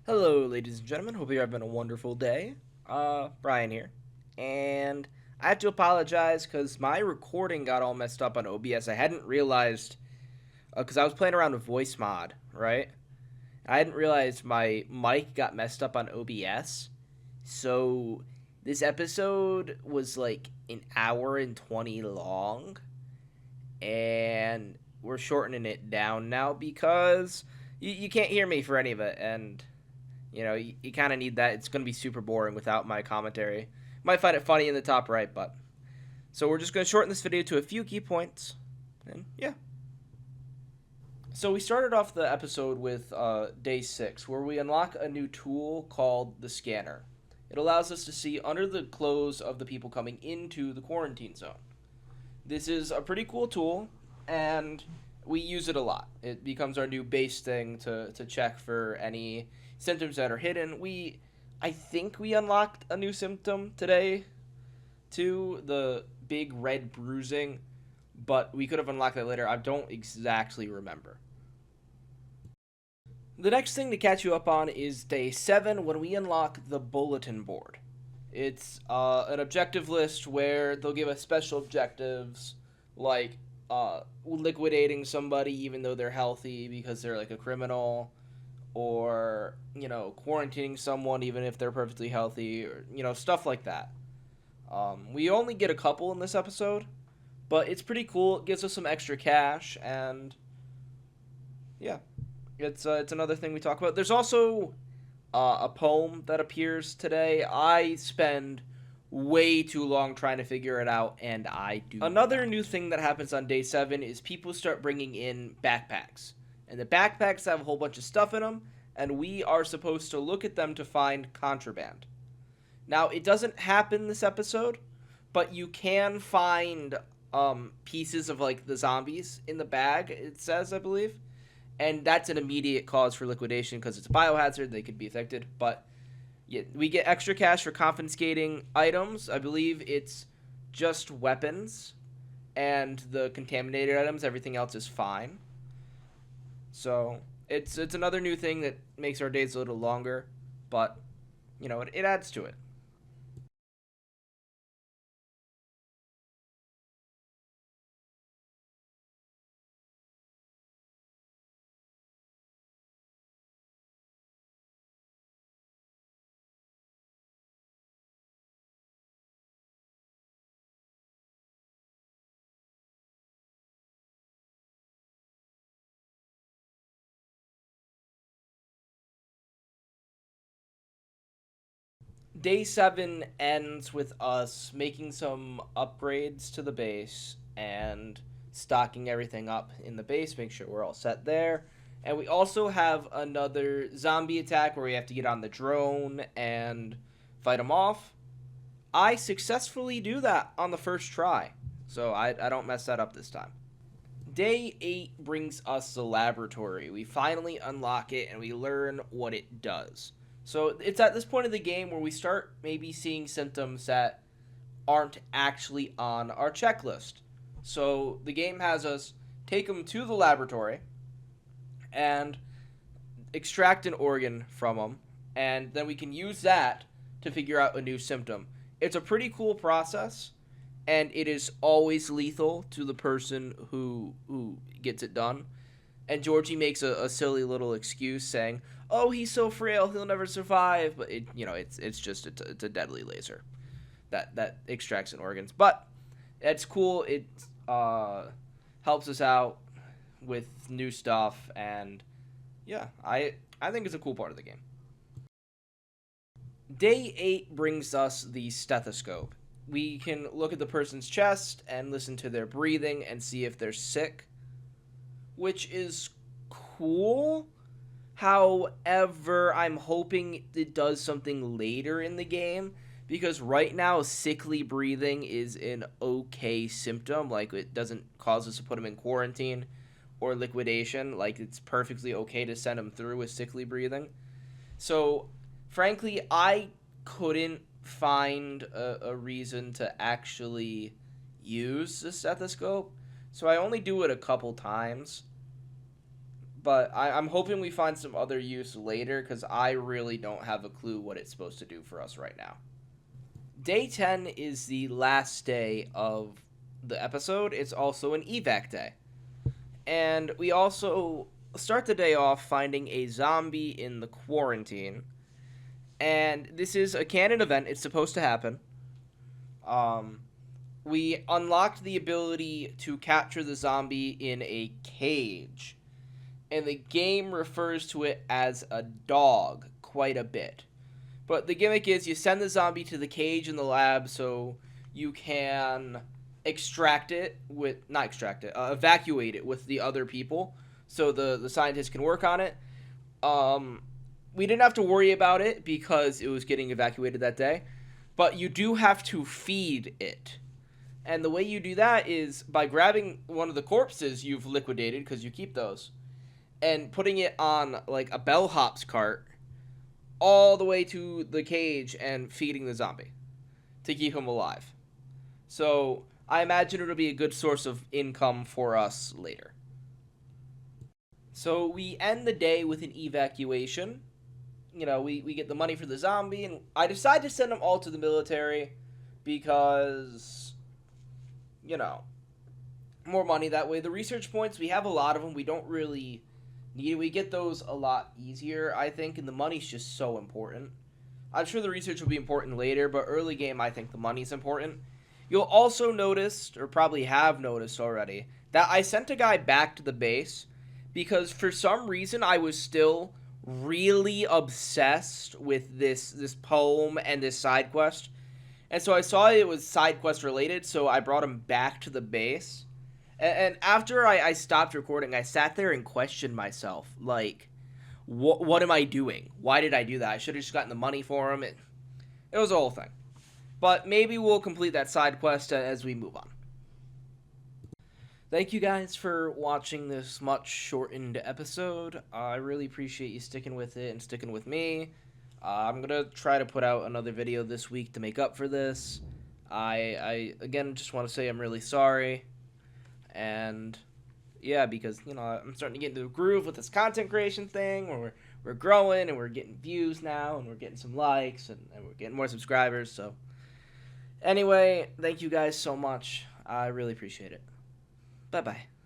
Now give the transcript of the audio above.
Hello, ladies and gentlemen. Hope you're having a wonderful day. Brian here. And I have to apologize because my recording got all messed up on OBS. I hadn't realized, because I was playing around with voice mod, right? I hadn't realized my mic got messed up on OBS. So this episode was like an hour and 20 long. And we're shortening it down now because you can't hear me for any of it. And you kind of need that. It's going to be super boring without my commentary. Might find it funny in the top right, but. So we're just going to shorten this video to a few key points. And yeah. So we started off the episode with day 6, where we unlock a new tool called the scanner. It allows us to see under the clothes of the people coming into the quarantine zone. This is a pretty cool tool, and we use it a lot. It becomes our new base thing to check for any symptoms that are hidden. I think we unlocked a new symptom today, too, the big red bruising, but we could have unlocked that later. I don't exactly remember. The next thing to catch you up on is day 7, when we unlock the bulletin board. It's an objective list where they'll give us special objectives like liquidating somebody even though they're healthy because they're like a criminal, or quarantining someone even if they're perfectly healthy, or stuff like that. We only get a couple in this episode, but it's pretty cool. It gives us some extra cash, and yeah, it's another thing we talk about. There's also a poem that appears today. I spend way too long trying to figure it out, and I do. Another new thing that happens on day 7 is people start bringing in backpacks, and the backpacks have a whole bunch of stuff in them, and we are supposed to look at them to find contraband. Now, it doesn't happen this episode, but you can find pieces of like the zombies in the bag, it says, I believe. And that's an immediate cause for liquidation because it's a biohazard. They could be affected. But yeah, we get extra cash for confiscating items. I believe it's just weapons and the contaminated items. Everything else is fine. So it's another new thing that makes our days a little longer. But, it adds to it. Day 7 ends with us making some upgrades to the base and stocking everything up in the base, make sure we're all set there. And we also have another zombie attack where we have to get on the drone and fight them off. I successfully do that on the first try, so I don't mess that up this time. Day 8 brings us the laboratory. We finally unlock it and we learn what it does. So it's at this point of the game where we start maybe seeing symptoms that aren't actually on our checklist. So the game has us take them to the laboratory and extract an organ from them, and then we can use that to figure out a new symptom. It's a pretty cool process, and it is always lethal to the person who gets it done. And Georgie makes a silly little excuse saying, "Oh, he's so frail, he'll never survive." But it's just it's a deadly laser that extracts in organs. But it's cool. It helps us out with new stuff, and yeah, I think it's a cool part of the game. Day 8 brings us the stethoscope. We can look at the person's chest and listen to their breathing and see if they're sick, which is cool. However, I'm hoping it does something later in the game, because right now sickly breathing is an okay symptom. Like, it doesn't cause us to put them in quarantine or liquidation. Like, it's perfectly okay to send them through with sickly breathing. So, frankly, I couldn't find a reason to actually use the stethoscope, so I only do it a couple times. but I'm hoping we find some other use later because I really don't have a clue what it's supposed to do for us right now. Day 10 is the last day of the episode. It's also an evac day. And we also start the day off finding a zombie in the quarantine. And this is a canon event. It's supposed to happen. We unlocked the ability to capture the zombie in a cage. And the game refers to it as a dog quite a bit. But the gimmick is you send the zombie to the cage in the lab so you can evacuate it with the other people so the scientists can work on it. We didn't have to worry about it because it was getting evacuated that day, but you do have to feed it. And the way you do that is by grabbing one of the corpses you've liquidated, because you keep those, and putting it on like a bellhop's cart all the way to the cage and feeding the zombie to keep him alive. So I imagine it'll be a good source of income for us later. So we end the day with an evacuation. We get the money for the zombie, and I decide to send them all to the military because, more money that way. The research points, we have a lot of them. We don't really need it. We get those a lot easier, I think, and the money's just so important. I'm sure the research will be important later, but early game, I think the money's important. You'll also notice, or probably have noticed already, that I sent a guy back to the base because for some reason I was still really obsessed with this poem and this side quest. And so I saw it was side quest related, so I brought him back to the base. And after I stopped recording, I sat there and questioned myself, like, what am I doing? Why did I do that? I should have just gotten the money for him. It was a whole thing. But maybe we'll complete that side quest as we move on. Thank you guys for watching this much shortened episode. I really appreciate you sticking with it and sticking with me. I'm going to try to put out another video this week to make up for this. I again, just want to say I'm really sorry. And yeah, because, I'm starting to get into the groove with this content creation thing where we're growing and we're getting views now and we're getting some likes and we're getting more subscribers. So anyway, thank you guys so much. I really appreciate it. Bye-bye.